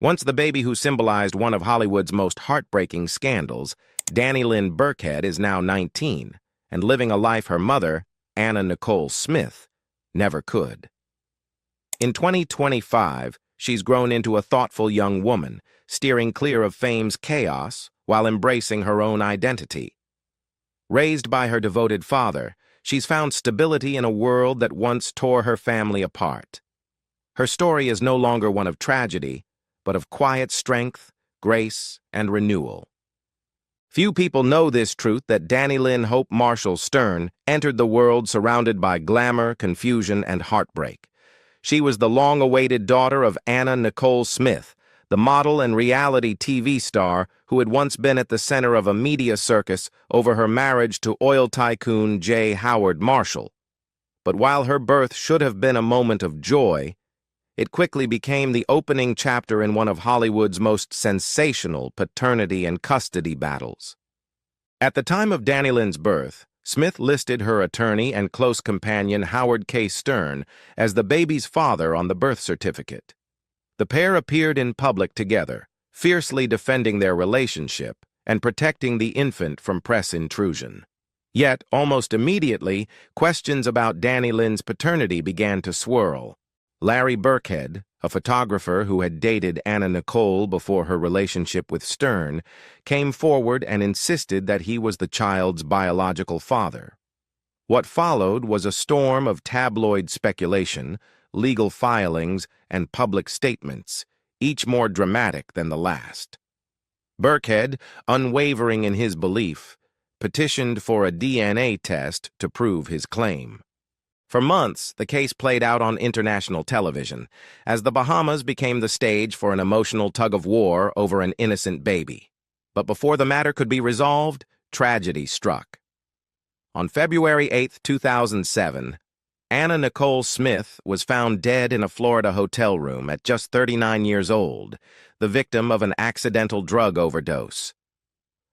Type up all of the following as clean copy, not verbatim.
Once the baby who symbolized one of Hollywood's most heartbreaking scandals, Dannielynn Burkhead is now 19 and living a life her mother, Nicole Smith, never could. In 2025, she's grown into a thoughtful young woman, steering clear of fame's chaos while embracing her own identity. Raised by her devoted father, she's found stability in a world that once tore her family apart. Her story is no longer one of tragedy, but of quiet strength, grace, and renewal. Few people know this truth that Dannielynn Hope Marshall Stern entered the world surrounded by glamour, confusion, and heartbreak. She was the long-awaited daughter of Nicole Smith, the model and reality TV star who had once been at the center of a media circus over her marriage to oil tycoon J. Howard Marshall. But while her birth should have been a moment of joy, it quickly became the opening chapter in one of Hollywood's most sensational paternity and custody battles. At the time of Dannielynn's birth, Smith listed her attorney and close companion Howard K. Stern as the baby's father on the birth certificate. The pair appeared in public together, fiercely defending their relationship and protecting the infant from press intrusion. Yet, almost immediately, questions about Dannielynn's paternity began to swirl. Larry Burkhead, a photographer who had dated Nicole before her relationship with Stern, came forward and insisted that he was the child's biological father. What followed was a storm of tabloid speculation, legal filings, and public statements, each more dramatic than the last. Burkhead, unwavering in his belief, petitioned for a DNA test to prove his claim. For months, the case played out on international television, as the Bahamas became the stage for an emotional tug-of-war over an innocent baby. But before the matter could be resolved, tragedy struck. On February 8, 2007, Nicole Smith was found dead in a Florida hotel room at just 39 years old, the victim of an accidental drug overdose.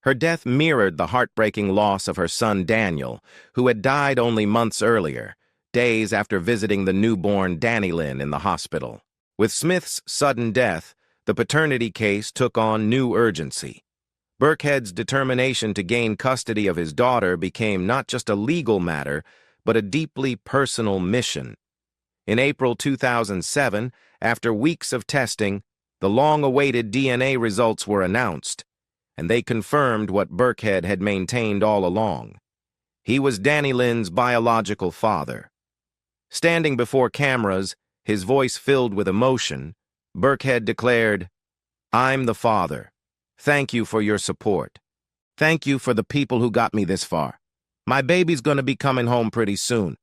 Her death mirrored the heartbreaking loss of her son Daniel, who had died only months earlier, days after visiting the newborn Dannielynn in the hospital. With Smith's sudden death, the paternity case took on new urgency. Burkhead's determination to gain custody of his daughter became not just a legal matter, but a deeply personal mission. In April 2007, after weeks of testing, the long-awaited DNA results were announced, and they confirmed what Burkhead had maintained all along. He was Dannielynn's biological father. Standing before cameras, his voice filled with emotion, Burkhead declared, "I'm the father. Thank you for your support. Thank you for the people who got me this far. My baby's gonna be coming home pretty soon.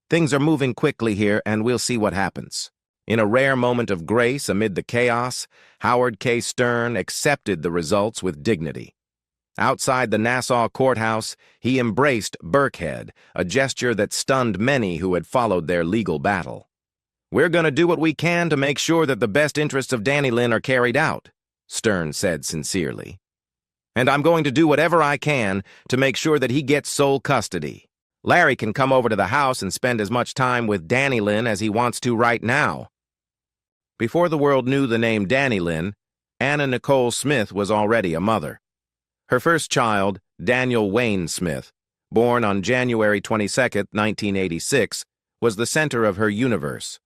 Things are moving quickly here, and we'll see what happens." In a rare moment of grace amid the chaos, Howard K. Stern accepted the results with dignity. Outside the Nassau courthouse, he embraced Burkhead, a gesture that stunned many who had followed their legal battle. "We're going to do what we can to make sure that the best interests of Dannielynn are carried out," Stern said sincerely. "And I'm going to do whatever I can to make sure that he gets sole custody. Larry can come over to the house and spend as much time with Dannielynn as he wants to right now." Before the world knew the name Dannielynn, Nicole Smith was already a mother. Her first child, Daniel Wayne Smith, born on January 22, 1986, was the center of her universe.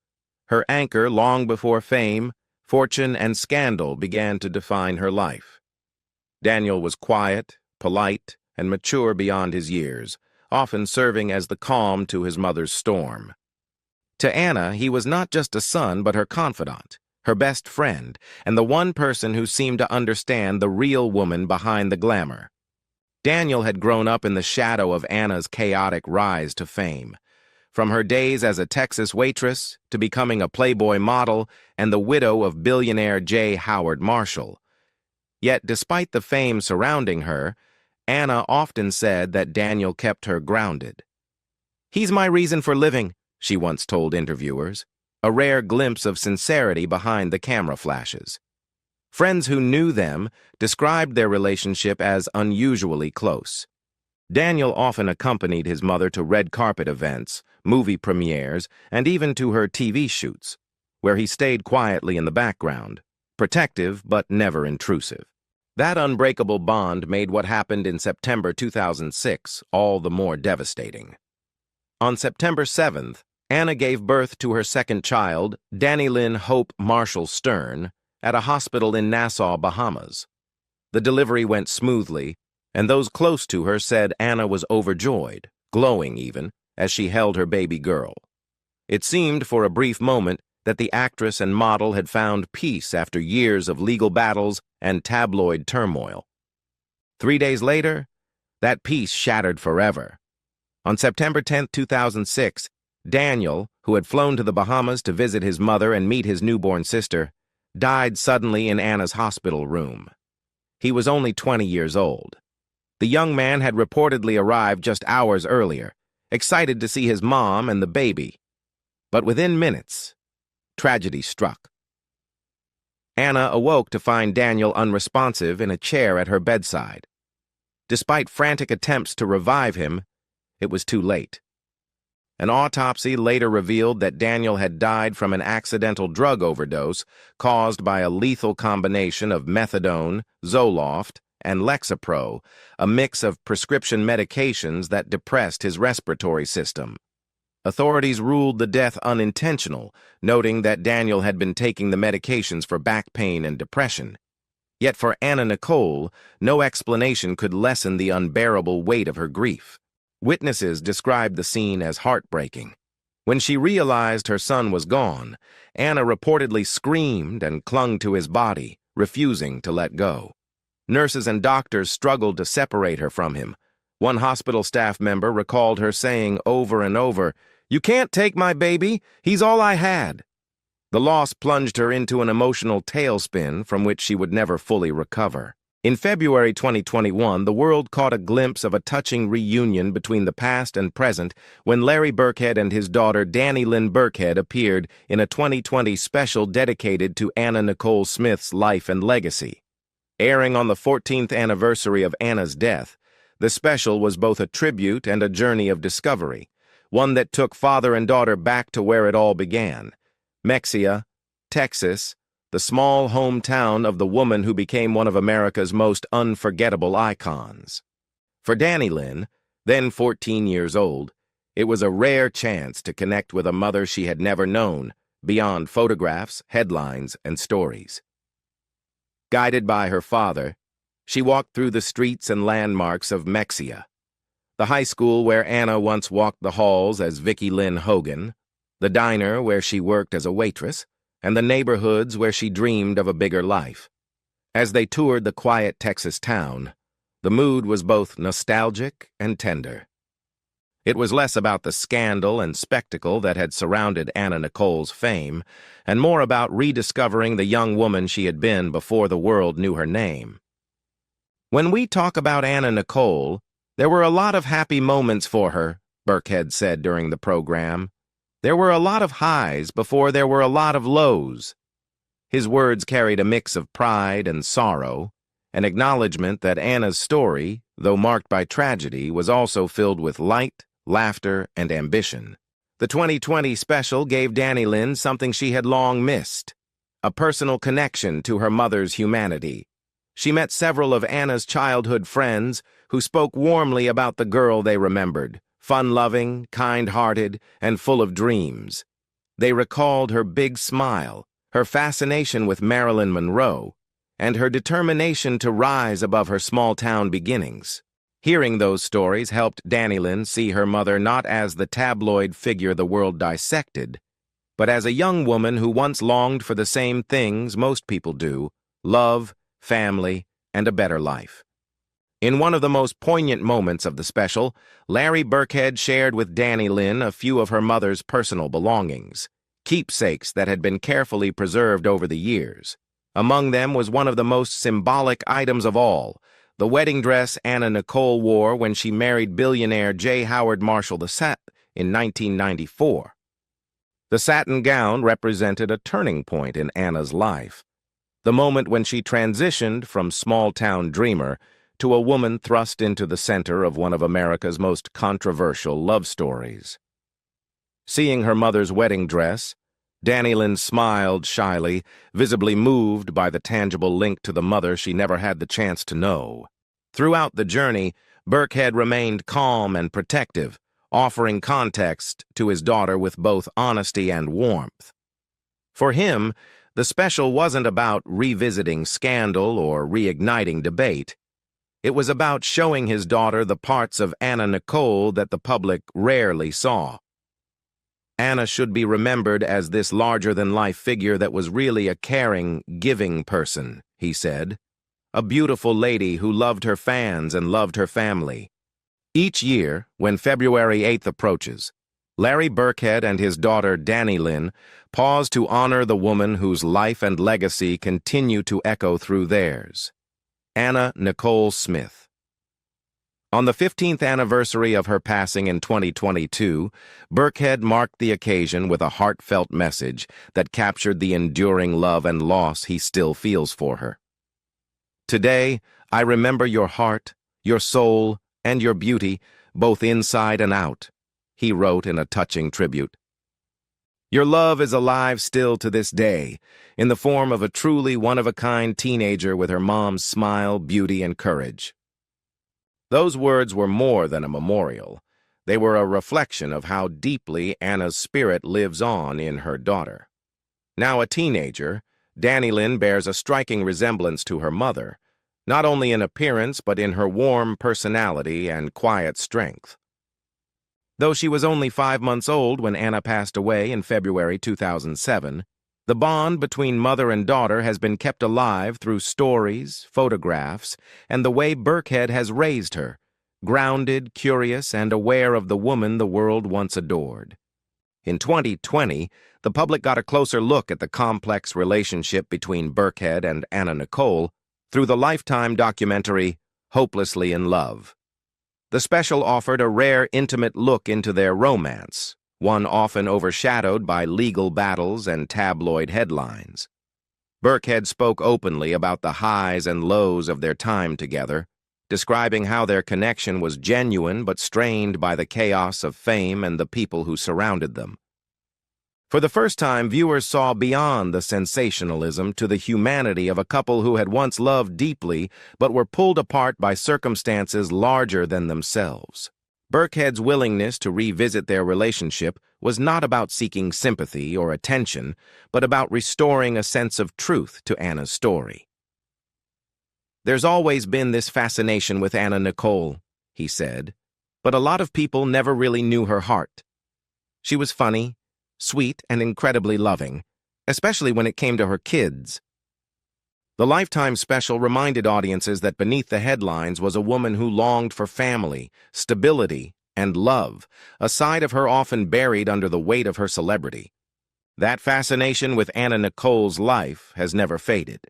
Her anchor long before fame, fortune, and scandal began to define her life. Daniel was quiet, polite, and mature beyond his years, often serving as the calm to his mother's storm. To Anna, he was not just a son but her confidant, her best friend, and the one person who seemed to understand the real woman behind the glamour. Daniel had grown up in the shadow of Anna's chaotic rise to fame. From her days as a Texas waitress to becoming a Playboy model and the widow of billionaire J. Howard Marshall. Yet, despite the fame surrounding her, Anna often said that Daniel kept her grounded. "He's my reason for living," she once told interviewers, a rare glimpse of sincerity behind the camera flashes. Friends who knew them described their relationship as unusually close. Daniel often accompanied his mother to red carpet events, movie premieres, and even to her TV shoots, where he stayed quietly in the background, protective but never intrusive. That unbreakable bond made what happened in September 2006 all the more devastating. On September 7th, Anna gave birth to her second child, Dannielynn Hope Marshall Stern, at a hospital in Nassau, Bahamas. The delivery went smoothly, and those close to her said Anna was overjoyed, glowing even, as she held her baby girl. It seemed for a brief moment that the actress and model had found peace after years of legal battles and tabloid turmoil. 3 days later, that peace shattered forever. On September 10, 2006, Daniel, who had flown to the Bahamas to visit his mother and meet his newborn sister, died suddenly in Anna's hospital room. He was only 20 years old. The young man had reportedly arrived just hours earlier, excited to see his mom and the baby. But within minutes, tragedy struck. Anna awoke to find Daniel unresponsive in a chair at her bedside. Despite frantic attempts to revive him, it was too late. An autopsy later revealed that Daniel had died from an accidental drug overdose caused by a lethal combination of methadone, Zoloft, and Lexapro, a mix of prescription medications that depressed his respiratory system. Authorities ruled the death unintentional, noting that Daniel had been taking the medications for back pain and depression. Yet for Anna Nicole, no explanation could lessen the unbearable weight of her grief. Witnesses described the scene as heartbreaking. When she realized her son was gone, Anna reportedly screamed and clung to his body, refusing to let go. Nurses and doctors struggled to separate her from him. One hospital staff member recalled her saying over and over, "You can't take my baby, he's all I had." The loss plunged her into an emotional tailspin from which she would never fully recover. In February 2021, the world caught a glimpse of a touching reunion between the past and present when Larry Birkhead and his daughter Dannielynn Birkhead appeared in a 2020 special dedicated to Anna Nicole Smith's life and legacy. Airing on the 14th anniversary of Anna's death, the special was both a tribute and a journey of discovery, one that took father and daughter back to where it all began, Mexia, Texas, the small hometown of the woman who became one of America's most unforgettable icons. For Dannielynn, then 14 years old, it was a rare chance to connect with a mother she had never known, beyond photographs, headlines, and stories. Guided by her father, she walked through the streets and landmarks of Mexia, the high school where Anna once walked the halls as Vicki Lynn Hogan, the diner where she worked as a waitress, and the neighborhoods where she dreamed of a bigger life. As they toured the quiet Texas town, the mood was both nostalgic and tender. It was less about the scandal and spectacle that had surrounded Anna Nicole's fame, and more about rediscovering the young woman she had been before the world knew her name. "When we talk about Anna Nicole, there were a lot of happy moments for her," Birkhead said during the program. "There were a lot of highs before there were a lot of lows." His words carried a mix of pride and sorrow, an acknowledgement that Anna's story, though marked by tragedy, was also filled with light, laughter, and ambition. The 2020 special gave Dannielynn something she had long missed, a personal connection to her mother's humanity. She met several of Anna's childhood friends who spoke warmly about the girl they remembered, fun-loving, kind-hearted, and full of dreams. They recalled her big smile, her fascination with Marilyn Monroe, and her determination to rise above her small-town beginnings. Hearing those stories helped Dannielynn see her mother not as the tabloid figure the world dissected, but as a young woman who once longed for the same things most people do: love, family, and a better life. In one of the most poignant moments of the special, Larry Birkhead shared with Dannielynn a few of her mother's personal belongings, keepsakes that had been carefully preserved over the years. Among them was one of the most symbolic items of all, the wedding dress Anna Nicole wore when she married billionaire J. Howard Marshall II in 1994. The satin gown represented a turning point in Anna's life, the moment when she transitioned from small-town dreamer to a woman thrust into the center of one of America's most controversial love stories. Seeing her mother's wedding dress, Dannielynn smiled shyly, visibly moved by the tangible link to the mother she never had the chance to know. Throughout the journey, Burkhead remained calm and protective, offering context to his daughter with both honesty and warmth. For him, the special wasn't about revisiting scandal or reigniting debate. It was about showing his daughter the parts of Anna Nicole that the public rarely saw. Anna should be remembered as this larger-than-life figure that was really a caring, giving person, he said. A beautiful lady who loved her fans and loved her family. Each year, when February 8th approaches, Larry Burkhead and his daughter Dannielynn pause to honor the woman whose life and legacy continue to echo through theirs. Anna Nicole Smith. On the 15th anniversary of her passing in 2022, Burkhead marked the occasion with a heartfelt message that captured the enduring love and loss he still feels for her. Today, I remember your heart, your soul, and your beauty, both inside and out, he wrote in a touching tribute. Your love is alive still to this day, in the form of a truly one-of-a-kind teenager with her mom's smile, beauty, and courage. Those words were more than a memorial. They were a reflection of how deeply Anna's spirit lives on in her daughter. Now a teenager, Dannielynn bears a striking resemblance to her mother, not only in appearance but in her warm personality and quiet strength. Though she was only 5 months old when Anna passed away in February 2007, the bond between mother and daughter has been kept alive through stories, photographs, and the way Burkhead has raised her, grounded, curious, and aware of the woman the world once adored. In 2020, the public got a closer look at the complex relationship between Burkhead and Anna Nicole through the Lifetime documentary Hopelessly in Love. The special offered a rare, intimate look into their romance, one often overshadowed by legal battles and tabloid headlines. Burkhead spoke openly about the highs and lows of their time together, describing how their connection was genuine but strained by the chaos of fame and the people who surrounded them. For the first time, viewers saw beyond the sensationalism to the humanity of a couple who had once loved deeply but were pulled apart by circumstances larger than themselves. Burkhead's willingness to revisit their relationship was not about seeking sympathy or attention, but about restoring a sense of truth to Anna's story. There's always been this fascination with Anna Nicole, he said, but a lot of people never really knew her heart. She was funny, sweet, and incredibly loving, especially when it came to her kids. The Lifetime special reminded audiences that beneath the headlines was a woman who longed for family, stability, and love, a side of her often buried under the weight of her celebrity. That fascination with Anna Nicole's life has never faded.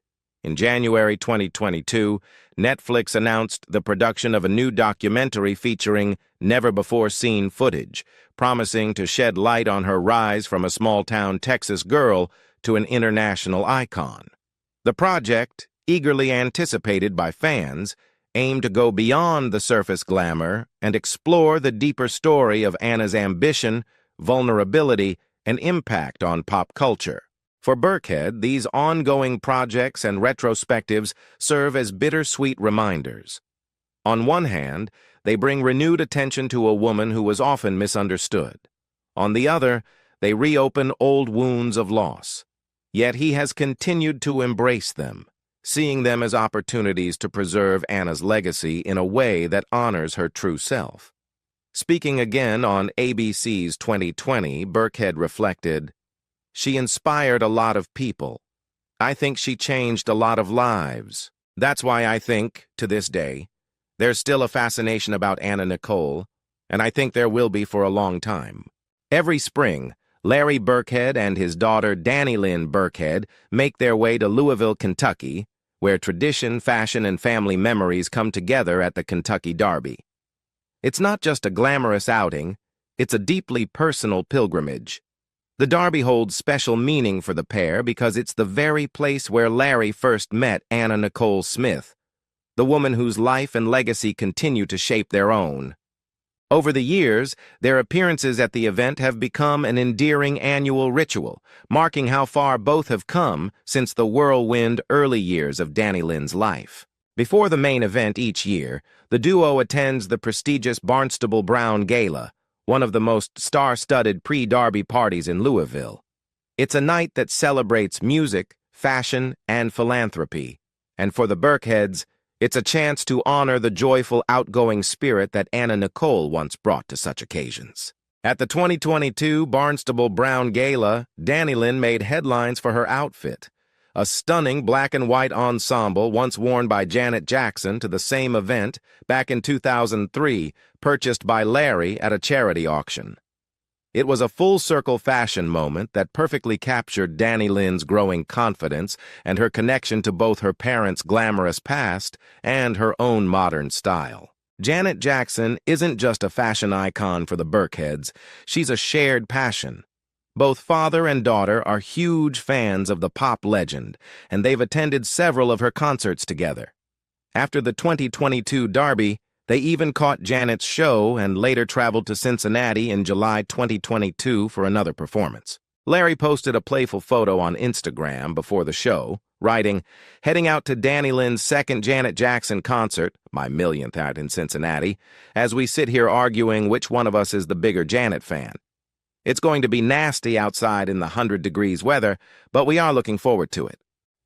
In January 2022, Netflix announced the production of a new documentary featuring never-before-seen footage, promising to shed light on her rise from a small-town Texas girl to an international icon. The project, eagerly anticipated by fans, aimed to go beyond the surface glamour and explore the deeper story of Anna's ambition, vulnerability, and impact on pop culture. For Burkhead, these ongoing projects and retrospectives serve as bittersweet reminders. On one hand, they bring renewed attention to a woman who was often misunderstood. On the other, they reopen old wounds of loss. Yet he has continued to embrace them, seeing them as opportunities to preserve Anna's legacy in a way that honors her true self. Speaking again on ABC's 2020, Burkhead reflected, "She inspired a lot of people. I think she changed a lot of lives. That's why I think, to this day, there's still a fascination about Anna Nicole, and I think there will be for a long time." Every spring, Larry Burkhead and his daughter Dannielynn Burkhead make their way to Louisville, Kentucky, where tradition, fashion, and family memories come together at the Kentucky Derby. It's not just a glamorous outing, it's a deeply personal pilgrimage. The Derby holds special meaning for the pair because it's the very place where Larry first met Anna Nicole Smith, the woman whose life and legacy continue to shape their own. Over the years, their appearances at the event have become an endearing annual ritual, marking how far both have come since the whirlwind early years of Dannielynn's life. Before the main event each year, the duo attends the prestigious Barnstable Brown Gala, one of the most star-studded pre-Derby parties in Louisville. It's a night that celebrates music, fashion, and philanthropy, and for the Burkheads, it's a chance to honor the joyful, outgoing spirit that Nicole once brought to such occasions. At the 2022 Barnstable Brown Gala, Dannielynn made headlines for her outfit, a stunning black and white ensemble once worn by Janet Jackson to the same event back in 2003, purchased by Larry at a charity auction. It was a full-circle fashion moment that perfectly captured Dannielynn's growing confidence and her connection to both her parents' glamorous past and her own modern style. Janet Jackson isn't just a fashion icon for the Burkheads, she's a shared passion. Both father and daughter are huge fans of the pop legend, and they've attended several of her concerts together. After the 2022 Derby, they even caught Janet's show and later traveled to Cincinnati in July 2022 for another performance. Larry posted a playful photo on Instagram before the show, writing, "Heading out to Dannielynn's second Janet Jackson concert, my millionth out in Cincinnati, as we sit here arguing which one of us is the bigger Janet fan. It's going to be nasty outside in the 100 degrees weather, but we are looking forward to it."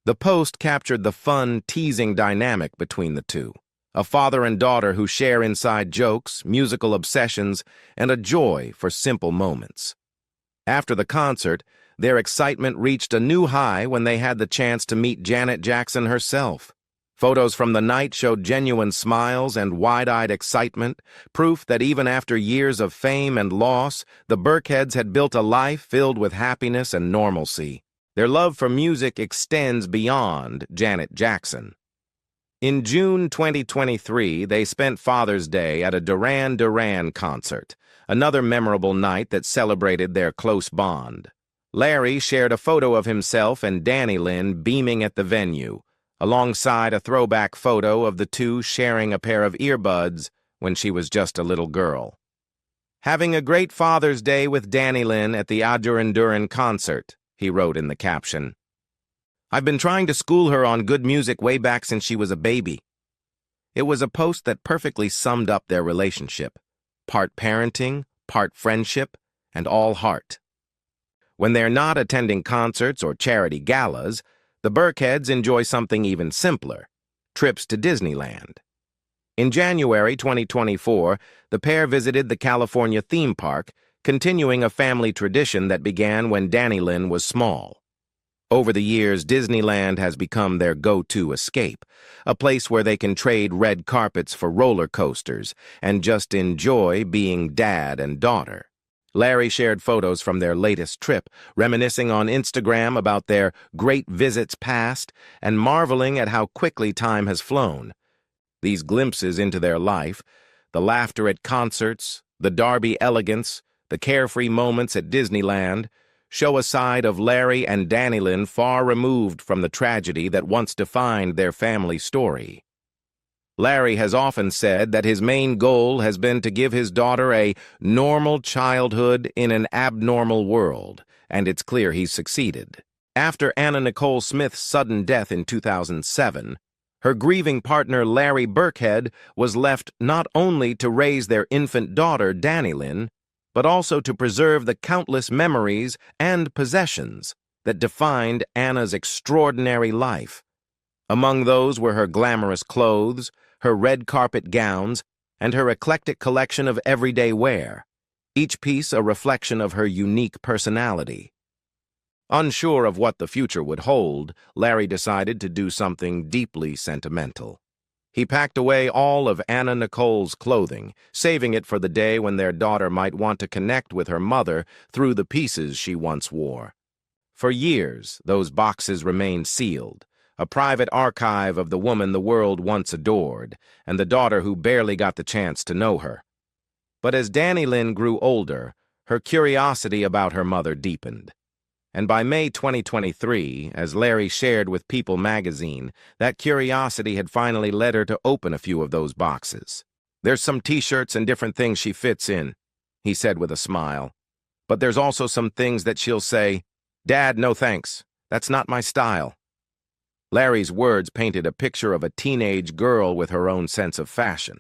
The post captured the fun, teasing dynamic between the two. A father and daughter who share inside jokes, musical obsessions, and a joy for simple moments. After the concert, their excitement reached a new high when they had the chance to meet Janet Jackson herself. Photos from the night showed genuine smiles and wide-eyed excitement, proof that even after years of fame and loss, the Burkheads had built a life filled with happiness and normalcy. Their love for music extends beyond Janet Jackson. In June 2023, they spent Father's Day at a Duran Duran concert, another memorable night that celebrated their close bond. Larry shared a photo of himself and Dannielynn beaming at the venue, alongside a throwback photo of the two sharing a pair of earbuds when she was just a little girl. "Having a great Father's Day with Dannielynn at the Duran Duran concert," he wrote in the caption. "I've been trying to school her on good music way back since she was a baby." It was a post that perfectly summed up their relationship, part parenting, part friendship, and all heart. When they're not attending concerts or charity galas, the Burkheads enjoy something even simpler: trips to Disneyland. In January 2024, the pair visited the California theme park, continuing a family tradition that began when Dannielynn was small. Over the years, Disneyland has become their go-to escape, a place where they can trade red carpets for roller coasters and just enjoy being dad and daughter. Larry shared photos from their latest trip, reminiscing on Instagram about their great visits past and marveling at how quickly time has flown. These glimpses into their life, the laughter at concerts, the Derby elegance, the carefree moments at Disneyland, show a side of Larry and Dannielynn far removed from the tragedy that once defined their family story. Larry has often said that his main goal has been to give his daughter a normal childhood in an abnormal world, and it's clear he's succeeded. After Nicole Smith's sudden death in 2007, her grieving partner Larry Burkhead was left not only to raise their infant daughter Dannielynn, but also to preserve the countless memories and possessions that defined Anna's extraordinary life. Among those were her glamorous clothes, her red carpet gowns, and her eclectic collection of everyday wear, each piece a reflection of her unique personality. Unsure of what the future would hold, Larry decided to do something deeply sentimental. He packed away all of Nicole's clothing, saving it for the day when their daughter might want to connect with her mother through the pieces she once wore. For years, those boxes remained sealed, a private archive of the woman the world once adored, and the daughter who barely got the chance to know her. But as Dannielynn grew older, her curiosity about her mother deepened. And by May 2023, as Larry shared with People magazine, that curiosity had finally led her to open a few of those boxes. "There's some t-shirts and different things she fits in," he said with a smile. "But there's also some things that she'll say, 'Dad, no thanks. That's not my style.'" Larry's words painted a picture of a teenage girl with her own sense of fashion,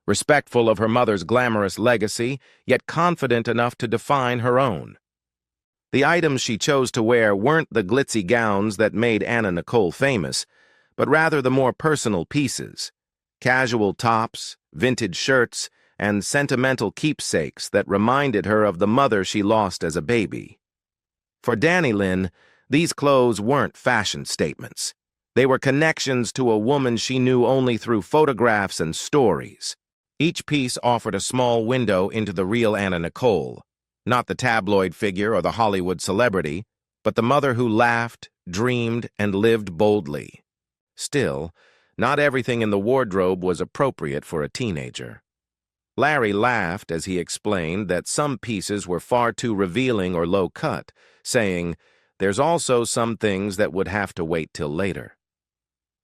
respectful of her mother's glamorous legacy, yet confident enough to define her own. The items she chose to wear weren't the glitzy gowns that made Anna Nicole famous, but rather the more personal pieces: casual tops, vintage shirts, and sentimental keepsakes that reminded her of the mother she lost as a baby. For Dannielynn, these clothes weren't fashion statements. They were connections to a woman she knew only through photographs and stories. Each piece offered a small window into the real Anna Nicole, not the tabloid figure or the Hollywood celebrity, but the mother who laughed, dreamed, and lived boldly. Still, not everything in the wardrobe was appropriate for a teenager. Larry laughed as he explained that some pieces were far too revealing or low-cut, saying, "There's also some things that would have to wait till later."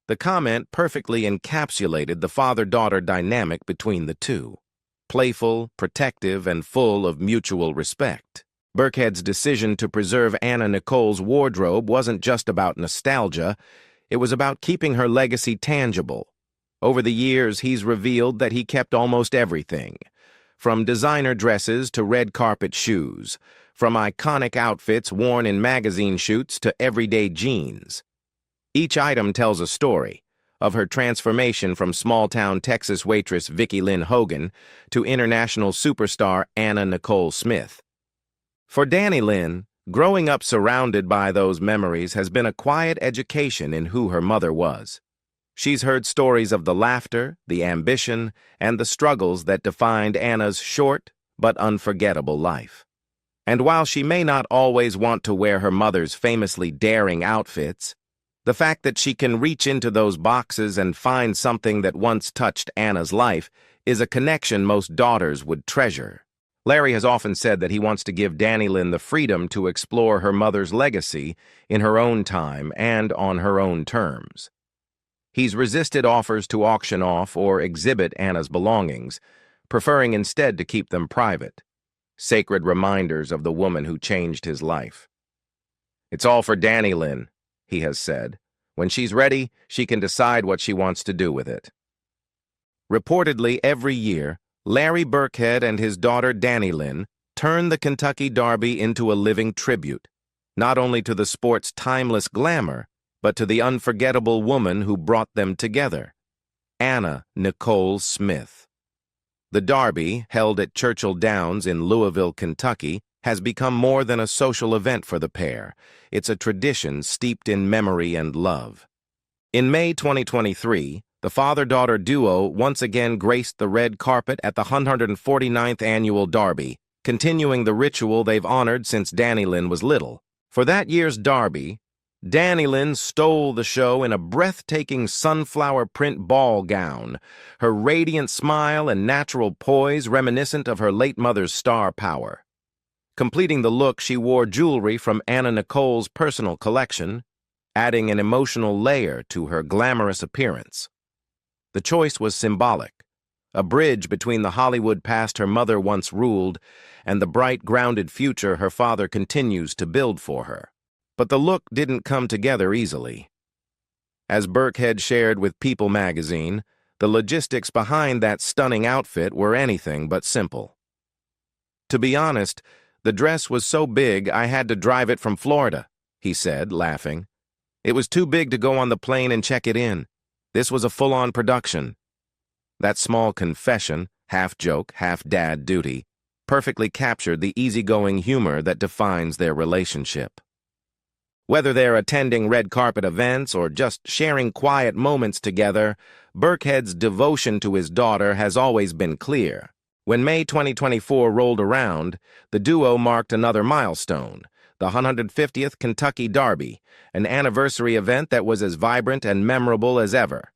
The comment perfectly encapsulated the father-daughter dynamic between the two: playful, protective, and full of mutual respect. Burkhead's decision to preserve Anna Nicole's wardrobe wasn't just about nostalgia, it was about keeping her legacy tangible. Over the years, he's revealed that he kept almost everything, from designer dresses to red carpet shoes, from iconic outfits worn in magazine shoots to everyday jeans. Each item tells a story of her transformation from small-town Texas waitress Vicki Lynn Hogan to international superstar Anna Nicole Smith. For Dannielynn, growing up surrounded by those memories has been a quiet education in who her mother was. She's heard stories of the laughter, the ambition, and the struggles that defined Anna's short but unforgettable life. And while she may not always want to wear her mother's famously daring outfits, the fact that she can reach into those boxes and find something that once touched Anna's life is a connection most daughters would treasure. Larry has often said that he wants to give Dannielynn the freedom to explore her mother's legacy in her own time and on her own terms. He's resisted offers to auction off or exhibit Anna's belongings, preferring instead to keep them private, sacred reminders of the woman who changed his life. "It's all for Dannielynn," he has said. "When she's ready, she can decide what she wants to do with it." Reportedly, every year, Larry Burkhead and his daughter Dannielynn turn the Kentucky Derby into a living tribute, not only to the sport's timeless glamour, but to the unforgettable woman who brought them together, Anna Nicole Smith. The Derby, held at Churchill Downs in Louisville, Kentucky, has become more than a social event for the pair. It's a tradition steeped in memory and love. In May 2023, the father-daughter duo once again graced the red carpet at the 149th Annual Derby, continuing the ritual they've honored since Dannielynn was little. For that year's Derby, Dannielynn stole the show in a breathtaking sunflower print ball gown, her radiant smile and natural poise reminiscent of her late mother's star power. Completing the look, she wore jewelry from Anna Nicole's personal collection, adding an emotional layer to her glamorous appearance. The choice was symbolic, a bridge between the Hollywood past her mother once ruled and the bright, grounded future her father continues to build for her. But the look didn't come together easily. As Burkhead shared with People magazine, the logistics behind that stunning outfit were anything but simple. "To be honest, the dress was so big I had to drive it from Florida," he said, laughing. "It was too big to go on the plane and check it in. This was a full-on production." That small confession, half joke, half dad duty, perfectly captured the easygoing humor that defines their relationship. Whether they're attending red carpet events or just sharing quiet moments together, Burkhead's devotion to his daughter has always been clear. When May 2024 rolled around, the duo marked another milestone, the 150th Kentucky Derby, an anniversary event that was as vibrant and memorable as ever.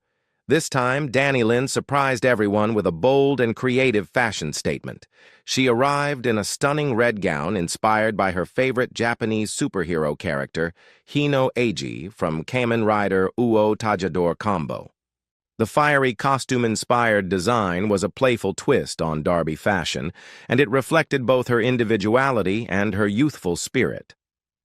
This time, Dannielynn surprised everyone with a bold and creative fashion statement. She arrived in a stunning red gown inspired by her favorite Japanese superhero character, Hino Eiji from Kamen Rider Uo Tajador Combo. The fiery costume-inspired design was a playful twist on Darby fashion, and it reflected both her individuality and her youthful spirit.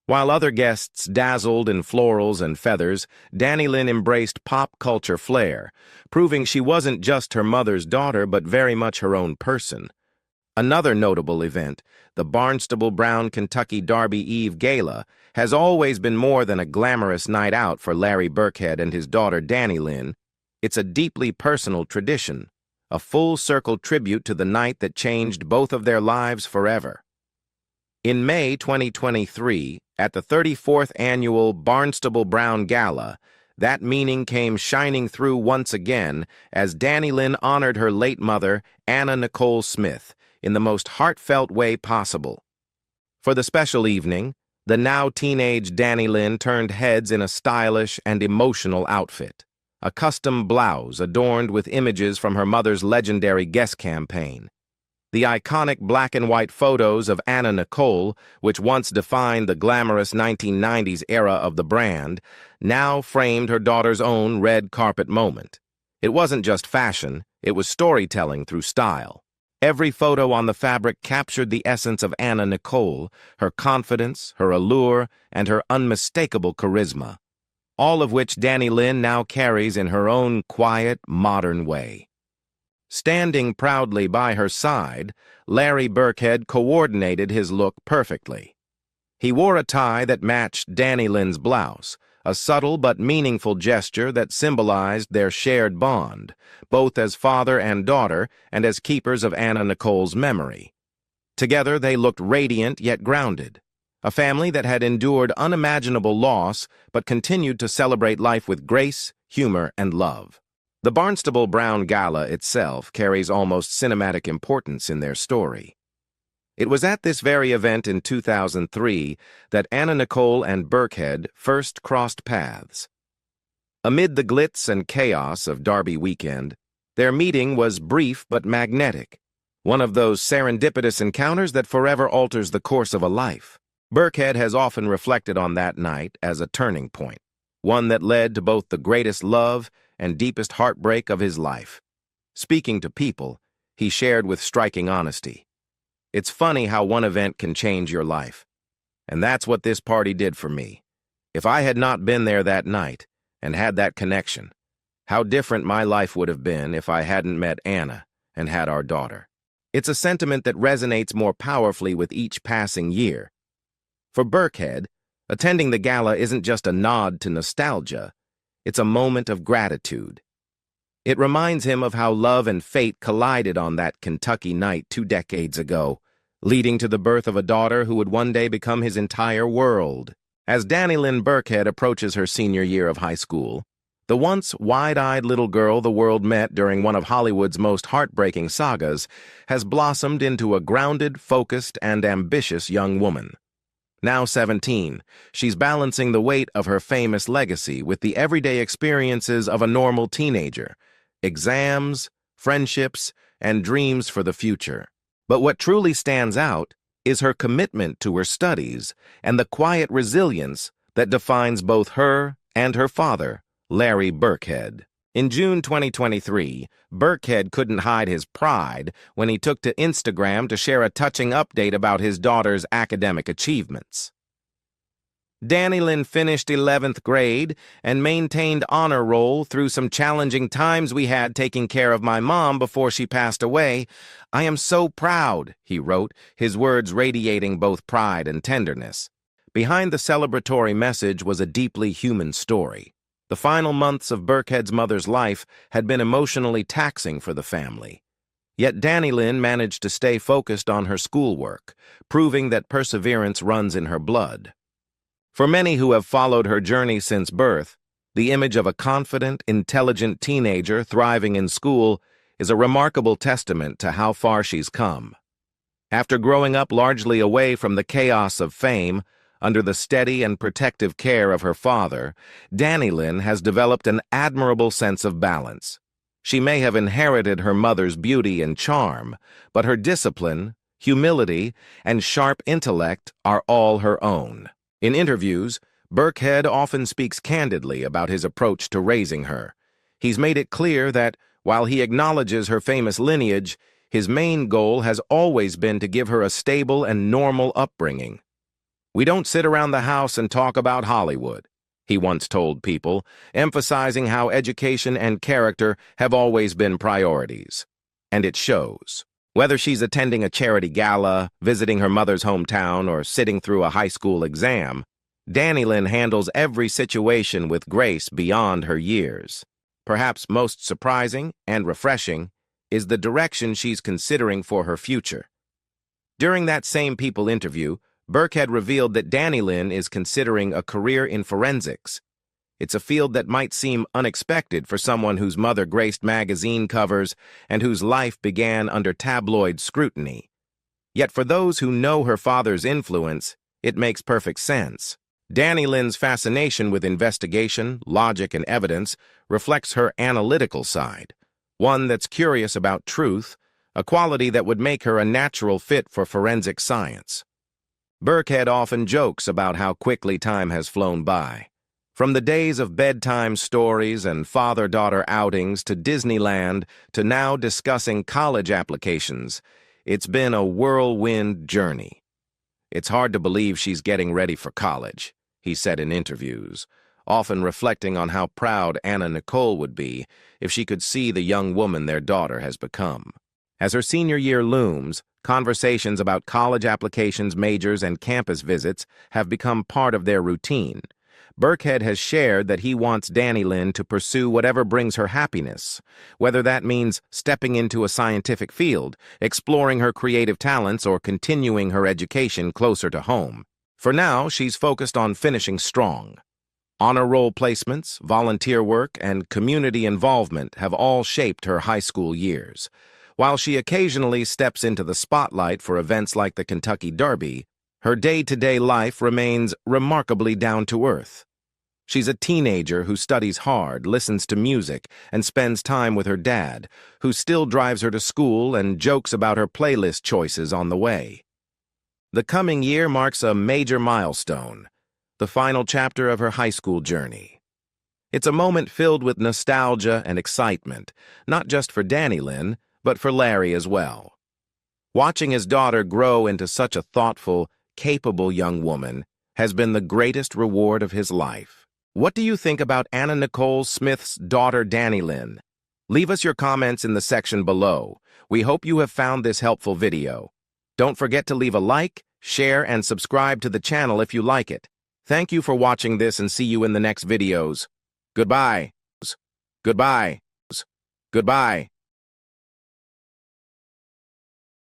While other guests dazzled in florals and feathers, Dannielynn embraced pop culture flair, proving she wasn't just her mother's daughter but very much her own person. Another notable event, the Barnstable Brown Kentucky Derby Eve Gala, has always been more than a glamorous night out for Larry Burkhead and his daughter Dannielynn. It's a deeply personal tradition, a full-circle tribute to the night that changed both of their lives forever. In May 2023, at the 34th Annual Barnstable Brown Gala, that meaning came shining through once again as Dannielynn honored her late mother, Nicole Smith, in the most heartfelt way possible. For the special evening, the now teenage Dannielynn turned heads in a stylish and emotional outfit, a custom blouse adorned with images from her mother's legendary Guess campaign. The iconic black-and-white photos of Nicole, which once defined the glamorous 1990s era of the brand, now framed her daughter's own red carpet moment. It wasn't just fashion, it was storytelling through style. Every photo on the fabric captured the essence of Nicole, her confidence, her allure, and her unmistakable charisma, all of which Dannielynn now carries in her own quiet, modern way. Standing proudly by her side, Larry Burkhead coordinated his look perfectly. He wore a tie that matched Dannielynn's blouse, a subtle but meaningful gesture that symbolized their shared bond, both as father and daughter and as keepers of Nicole's memory. Together they looked radiant yet grounded, a family that had endured unimaginable loss but continued to celebrate life with grace, humor, and love. The Barnstable Brown Gala itself carries almost cinematic importance in their story. It was at this very event in 2003 that Nicole and Burkhead first crossed paths. Amid the glitz and chaos of Derby weekend, their meeting was brief but magnetic, one of those serendipitous encounters that forever alters the course of a life. Burkhead has often reflected on that night as a turning point, one that led to both the greatest love and deepest heartbreak of his life. Speaking to People, he shared with striking honesty, "It's funny how one event can change your life. And that's what this party did for me. If I had not been there that night and had that connection, how different my life would have been if I hadn't met Anna and had our daughter." It's a sentiment that resonates more powerfully with each passing year. For Burkhead, attending the gala isn't just a nod to nostalgia, it's a moment of gratitude. It reminds him of how love and fate collided on that Kentucky night 2 decades ago, leading to the birth of a daughter who would one day become his entire world. As Dannielynn Burkhead approaches her senior year of high school, the once wide-eyed little girl the world met during one of Hollywood's most heartbreaking sagas has blossomed into a grounded, focused, and ambitious young woman. Now 17, she's balancing the weight of her famous legacy with the everyday experiences of a normal teenager, exams, friendships, and dreams for the future. But what truly stands out is her commitment to her studies and the quiet resilience that defines both her and her father, Larry Burkhead. In June 2023, Burkhead couldn't hide his pride when he took to Instagram to share a touching update about his daughter's academic achievements. "Dannielynn finished 11th grade and maintained honor roll through some challenging times we had taking care of my mom before she passed away. I am so proud," he wrote, his words radiating both pride and tenderness. Behind the celebratory message was a deeply human story. The final months of Burkhead's mother's life had been emotionally taxing for the family. Yet Dannielynn managed to stay focused on her schoolwork, proving that perseverance runs in her blood. For many who have followed her journey since birth, the image of a confident, intelligent teenager thriving in school is a remarkable testament to how far she's come. After growing up largely away from the chaos of fame, under the steady and protective care of her father, Dannielynn has developed an admirable sense of balance. She may have inherited her mother's beauty and charm, but her discipline, humility, and sharp intellect are all her own. In interviews, Burkhead often speaks candidly about his approach to raising her. He's made it clear that, while he acknowledges her famous lineage, his main goal has always been to give her a stable and normal upbringing. "We don't sit around the house and talk about Hollywood," he once told people, emphasizing how education and character have always been priorities. And it shows. Whether she's attending a charity gala, visiting her mother's hometown, or sitting through a high school exam, Dannielynn handles every situation with grace beyond her years. Perhaps most surprising and refreshing is the direction she's considering for her future. During that same People interview, Burkhead revealed that Dannielynn is considering a career in forensics. It's a field that might seem unexpected for someone whose mother graced magazine covers and whose life began under tabloid scrutiny. Yet for those who know her father's influence, it makes perfect sense. Dannielynn's fascination with investigation, logic, and evidence reflects her analytical side, one that's curious about truth, a quality that would make her a natural fit for forensic science. Burkhead often jokes about how quickly time has flown by. From the days of bedtime stories and father-daughter outings to Disneyland to now discussing college applications, it's been a whirlwind journey. "It's hard to believe she's getting ready for college," he said in interviews, often reflecting on how proud Nicole would be if she could see the young woman their daughter has become. As her senior year looms, conversations about college applications, majors, and campus visits have become part of their routine. Burkhead has shared that he wants Dannielynn to pursue whatever brings her happiness, whether that means stepping into a scientific field, exploring her creative talents, or continuing her education closer to home. For now, she's focused on finishing strong. Honor roll placements, volunteer work, and community involvement have all shaped her high school years. While she occasionally steps into the spotlight for events like the Kentucky Derby, her day-to-day life remains remarkably down-to-earth. She's a teenager who studies hard, listens to music, and spends time with her dad, who still drives her to school and jokes about her playlist choices on the way. The coming year marks a major milestone, the final chapter of her high school journey. It's a moment filled with nostalgia and excitement, not just for Dannielynn, but for Larry as well. Watching his daughter grow into such a thoughtful, capable young woman has been the greatest reward of his life. What do you think about Nicole Smith's daughter Dannielynn? Leave us your comments in the section below. We hope you have found this helpful video. Don't forget to leave a like, share, and subscribe to the channel if you like it. Thank you for watching this and see you in the next videos. Goodbye. Goodbye. Goodbye.